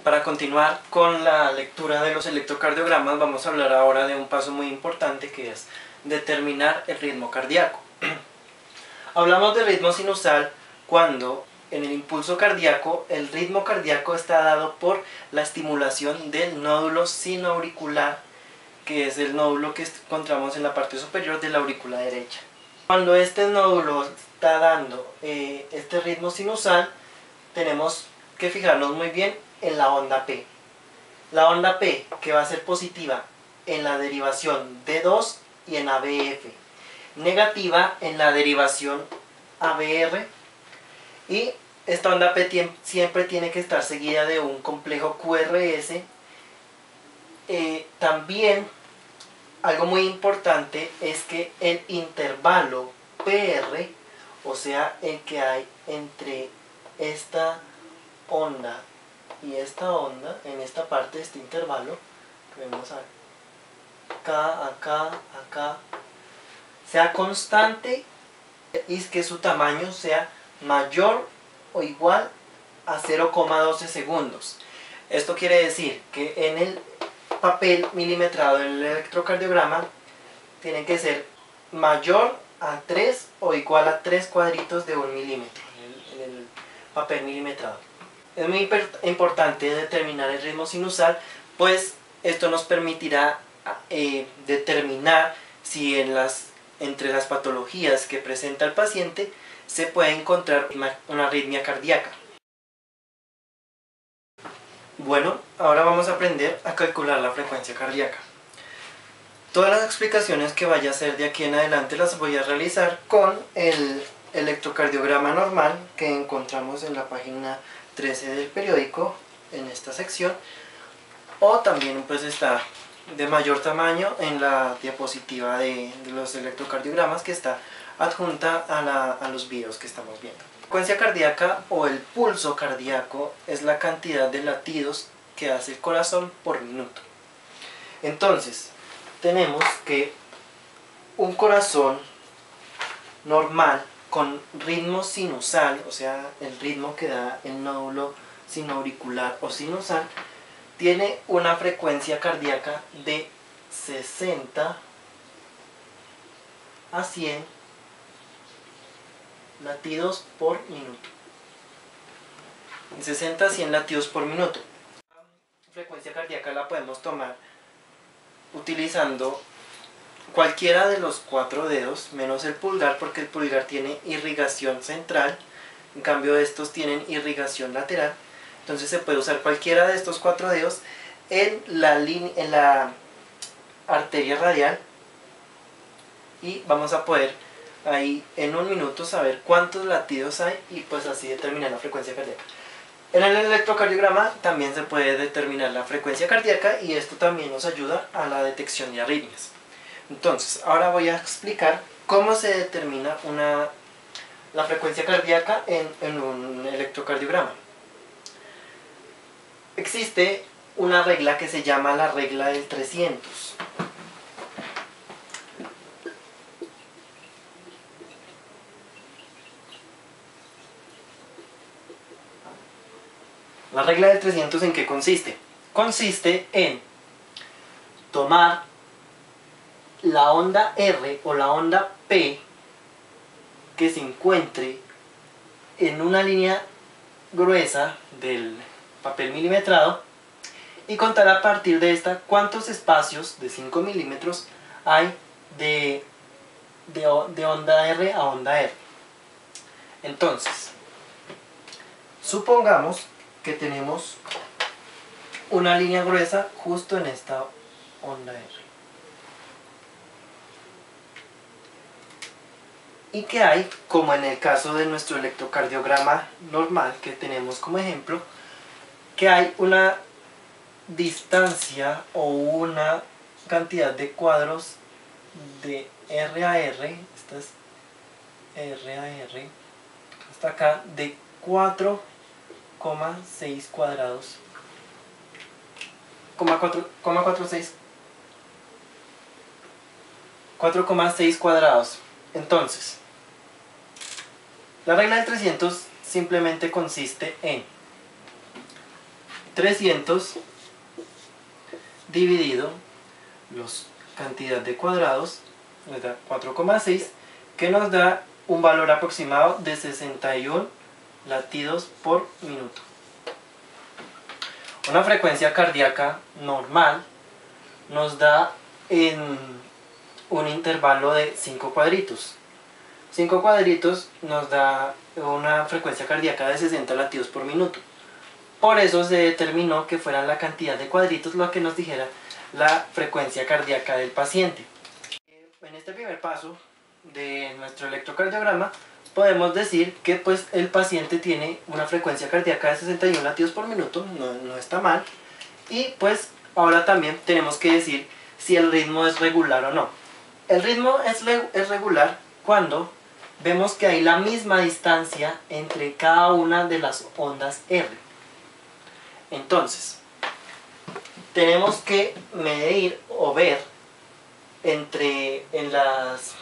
Para continuar con la lectura de los electrocardiogramas, vamos a hablar ahora de un paso muy importante que es determinar el ritmo cardíaco. Hablamos de ritmo sinusal cuando en el impulso cardíaco el ritmo cardíaco está dado por la estimulación del nódulo sinoauricular, que es el nódulo que encontramos en la parte superior de la aurícula derecha. Cuando este nódulo está dando este ritmo sinusal, tenemos que fijarnos muy bien en la onda P. La onda P, que va a ser positiva en la derivación D2 y en ABF, negativa en la derivación ABR, y esta onda P siempre tiene que estar seguida de un complejo QRS. También algo muy importante es que el intervalo PR, o sea, el que hay entre esta onda y esta onda, en esta parte de este intervalo, que vemos acá, sea constante y que su tamaño sea mayor o igual a 0,12 segundos. Esto quiere decir que en el papel milimetrado del electrocardiograma tiene que ser mayor a 3 o igual a 3 cuadritos de 1 milímetro en el papel milimetrado. Es muy importante determinar el ritmo sinusal, pues esto nos permitirá determinar si entre las patologías que presenta el paciente se puede encontrar una arritmia cardíaca. Bueno, ahora vamos a aprender a calcular la frecuencia cardíaca. Todas las explicaciones que vaya a hacer de aquí en adelante las voy a realizar con el electrocardiograma normal que encontramos en la página 13 del periódico, en esta sección, o también pues está de mayor tamaño en la diapositiva de los electrocardiogramas que está adjunta a los videos que estamos viendo. La frecuencia cardíaca o el pulso cardíaco es la cantidad de latidos que hace el corazón por minuto. Entonces, tenemos que un corazón normal con ritmo sinusal, o sea, el ritmo que da el nódulo sinoauricular o sinusal, tiene una frecuencia cardíaca de 60 a 100 latidos por minuto. 60 a 100 latidos por minuto. La frecuencia cardíaca la podemos tomar utilizando cualquiera de los 4 dedos, menos el pulgar, porque el pulgar tiene irrigación central, en cambio estos tienen irrigación lateral. Entonces se puede usar cualquiera de estos 4 dedos en la arteria radial, y vamos a poder ahí en un minuto saber cuántos latidos hay y pues así determinar la frecuencia cardíaca. En el electrocardiograma también se puede determinar la frecuencia cardíaca, y esto también nos ayuda a la detección de arritmias. Entonces, ahora voy a explicar cómo se determina la frecuencia cardíaca en un electrocardiograma. Existe una regla que se llama la regla del 300. La regla del 300, ¿en qué consiste? Consiste en tomar la onda R o la onda P que se encuentre en una línea gruesa del papel milimetrado y contar a partir de esta cuántos espacios de 5 milímetros hay de onda R a onda R. Entonces, supongamos que tenemos una línea gruesa justo en esta onda R. Y que hay, como en el caso de nuestro electrocardiograma normal que tenemos como ejemplo, que hay una distancia o una cantidad de cuadros de R a R, esta es R a R, hasta acá, de 4,6 cuadrados, 4,6 cuadrados. Entonces, la regla del 300 simplemente consiste en 300 dividido los cantidad de cuadrados, nos da 4,6, que nos da un valor aproximado de 61 latidos por minuto. Una frecuencia cardíaca normal nos da en un intervalo de 5 cuadritos. 5 cuadritos nos da una frecuencia cardíaca de 60 latidos por minuto. Por eso se determinó que fuera la cantidad de cuadritos lo que nos dijera la frecuencia cardíaca del paciente. En este primer paso de nuestro electrocardiograma podemos decir que pues el paciente tiene una frecuencia cardíaca de 61 latidos por minuto, no está mal. Y pues ahora también tenemos que decir si el ritmo es regular o no. El ritmo es regular cuando vemos que hay la misma distancia entre cada una de las ondas R. Entonces, tenemos que medir o ver en las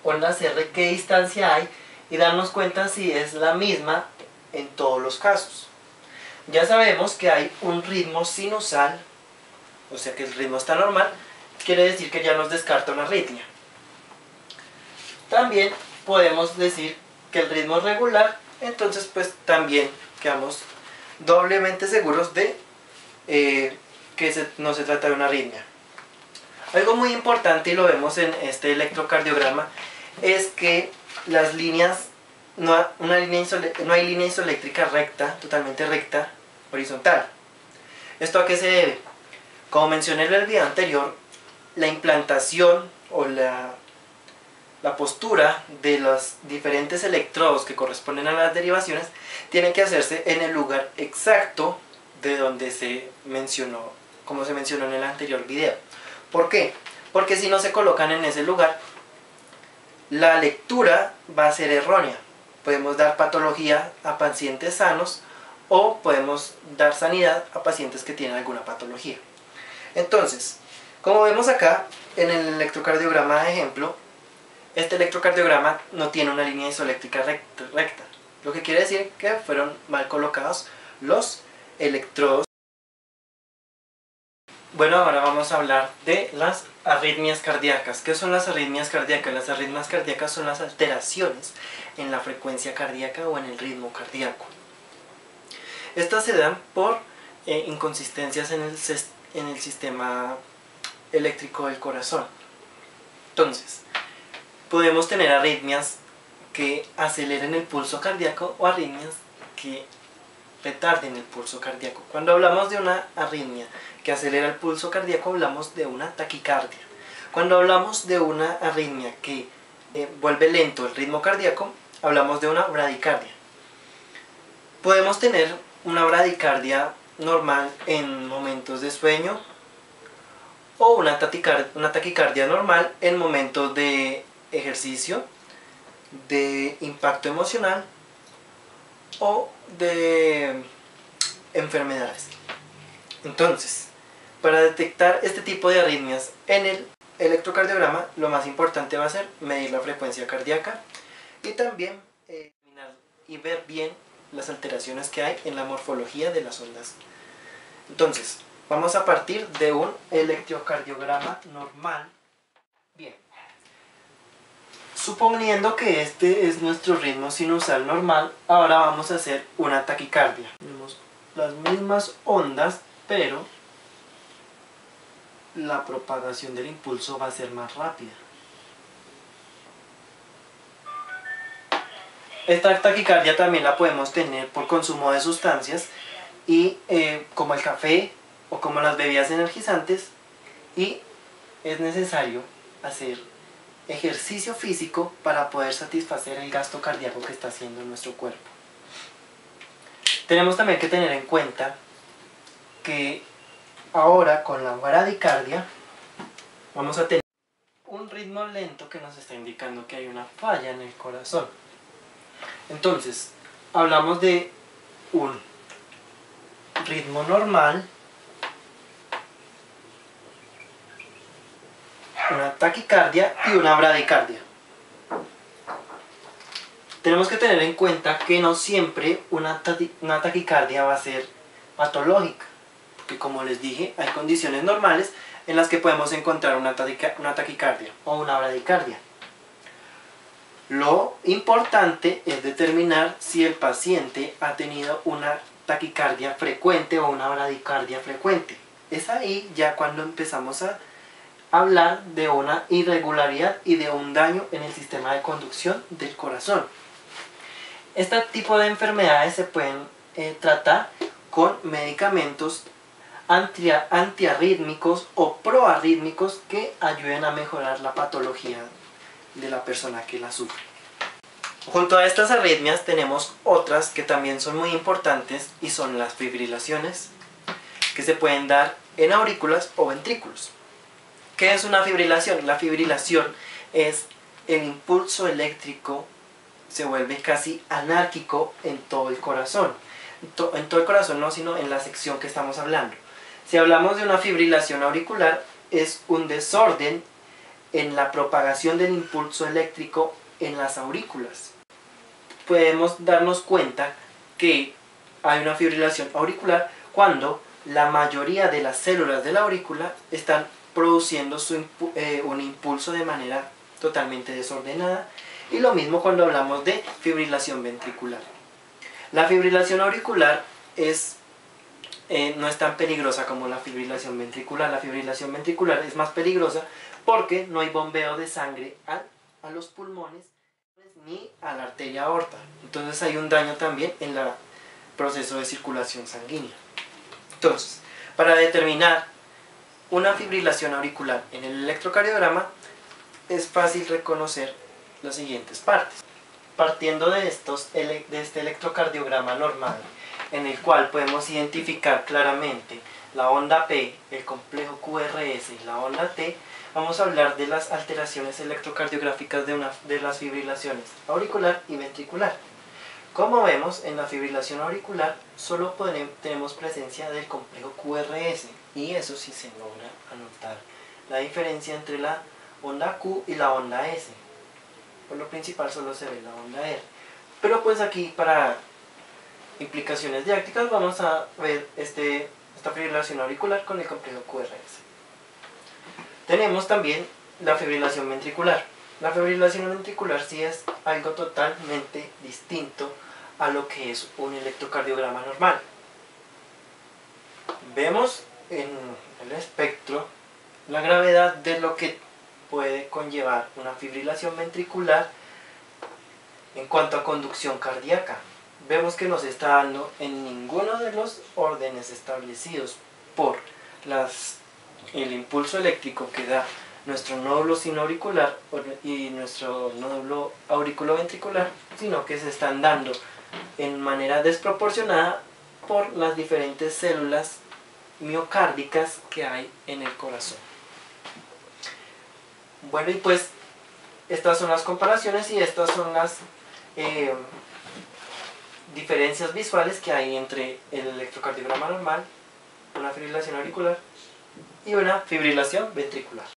ondas R qué distancia hay y darnos cuenta si es la misma en todos los casos. Ya sabemos que hay un ritmo sinusal, o sea que el ritmo está normal, quiere decir que ya nos descarta una arritmia. También podemos decir que el ritmo es regular, entonces pues también quedamos doblemente seguros de que no se trata de una arritmia. Algo muy importante, y lo vemos en este electrocardiograma, es que las líneas, no hay línea isoeléctrica recta, totalmente recta, horizontal. ¿Esto a qué se debe? Como mencioné en el video anterior, la implantación o la postura de los diferentes electrodos que corresponden a las derivaciones tiene que hacerse en el lugar exacto de donde se mencionó, como se mencionó en el anterior video. ¿Por qué? Porque si no se colocan en ese lugar, la lectura va a ser errónea. Podemos dar patología a pacientes sanos o podemos dar sanidad a pacientes que tienen alguna patología. Entonces, como vemos acá en el electrocardiograma de ejemplo, este electrocardiograma no tiene una línea isoeléctrica recta, lo que quiere decir que fueron mal colocados los electrodos. Bueno, ahora vamos a hablar de las arritmias cardíacas. ¿Qué son las arritmias cardíacas? Las arritmias cardíacas son las alteraciones en la frecuencia cardíaca o en el ritmo cardíaco. Estas se dan por inconsistencias en el sistema eléctrico del corazón. Entonces, podemos tener arritmias que aceleren el pulso cardíaco o arritmias que retarden el pulso cardíaco. Cuando hablamos de una arritmia que acelera el pulso cardíaco, hablamos de una taquicardia. Cuando hablamos de una arritmia que vuelve lento el ritmo cardíaco, hablamos de una bradicardia. Podemos tener una bradicardia normal en momentos de sueño o una taquicardia normal en momentos de ejercicio, de impacto emocional o de enfermedades. Entonces, para detectar este tipo de arritmias en el electrocardiograma, lo más importante va a ser medir la frecuencia cardíaca y también examinar y ver bien las alteraciones que hay en la morfología de las ondas. Entonces, vamos a partir de un electrocardiograma normal. Bien. Suponiendo que este es nuestro ritmo sinusal normal, ahora vamos a hacer una taquicardia. Tenemos las mismas ondas, pero la propagación del impulso va a ser más rápida. Esta taquicardia también la podemos tener por consumo de sustancias y como el café o como las bebidas energizantes, y es necesario hacer ejercicio físico para poder satisfacer el gasto cardíaco que está haciendo nuestro cuerpo. Tenemos también que tener en cuenta que ahora con la bradicardia vamos a tener un ritmo lento que nos está indicando que hay una falla en el corazón. Entonces, hablamos de un ritmo normal, una taquicardia y una bradicardia. Tenemos que tener en cuenta que no siempre una taquicardia va a ser patológica, porque como les dije, hay condiciones normales en las que podemos encontrar una taquicardia o una bradicardia. Lo importante es determinar si el paciente ha tenido una taquicardia frecuente o una bradicardia frecuente. Es ahí ya cuando empezamos a hablar de una irregularidad y de un daño en el sistema de conducción del corazón. Este tipo de enfermedades se pueden tratar con medicamentos antiarrítmicos o proarrítmicos que ayuden a mejorar la patología de la persona que la sufre. Junto a estas arritmias tenemos otras que también son muy importantes y son las fibrilaciones, que se pueden dar en aurículas o ventrículos. ¿Qué es una fibrilación? La fibrilación es el impulso eléctrico, se vuelve casi anárquico en todo el corazón. En todo el corazón no, sino en la sección que estamos hablando. Si hablamos de una fibrilación auricular, es un desorden en la propagación del impulso eléctrico en las aurículas. Podemos darnos cuenta que hay una fibrilación auricular cuando la mayoría de las células de la aurícula están produciendo un impulso de manera totalmente desordenada, y lo mismo cuando hablamos de fibrilación ventricular. La fibrilación auricular no es tan peligrosa como la fibrilación ventricular. La fibrilación ventricular es más peligrosa porque no hay bombeo de sangre a los pulmones ni a la arteria aorta. Entonces hay un daño también en el proceso de circulación sanguínea. Entonces, para determinar una fibrilación auricular en el electrocardiograma es fácil reconocer las siguientes partes. Partiendo de este electrocardiograma normal, en el cual podemos identificar claramente la onda P, el complejo QRS y la onda T, vamos a hablar de las alteraciones electrocardiográficas de las fibrilaciones auricular y ventricular. Como vemos, en la fibrilación auricular solo tenemos presencia del complejo QRS, y eso sí se logra anotar la diferencia entre la onda Q y la onda S. Por lo principal solo se ve la onda R. Pero pues aquí, para implicaciones didácticas, vamos a ver esta fibrilación auricular con el complejo QRS. Tenemos también la fibrilación ventricular. La fibrilación ventricular sí es algo totalmente distinto a lo que es un electrocardiograma normal. Vemos en el espectro la gravedad de lo que puede conllevar una fibrilación ventricular en cuanto a conducción cardíaca. Vemos que no se está dando en ninguno de los órdenes establecidos por el impulso eléctrico que da nuestro nódulo sinoauricular y nuestro nódulo auriculoventricular, sino que se están dando en manera desproporcionada por las diferentes células miocárdicas que hay en el corazón. Bueno, y pues estas son las comparaciones y estas son las diferencias visuales que hay entre el electrocardiograma normal, una fibrilación auricular y una fibrilación ventricular.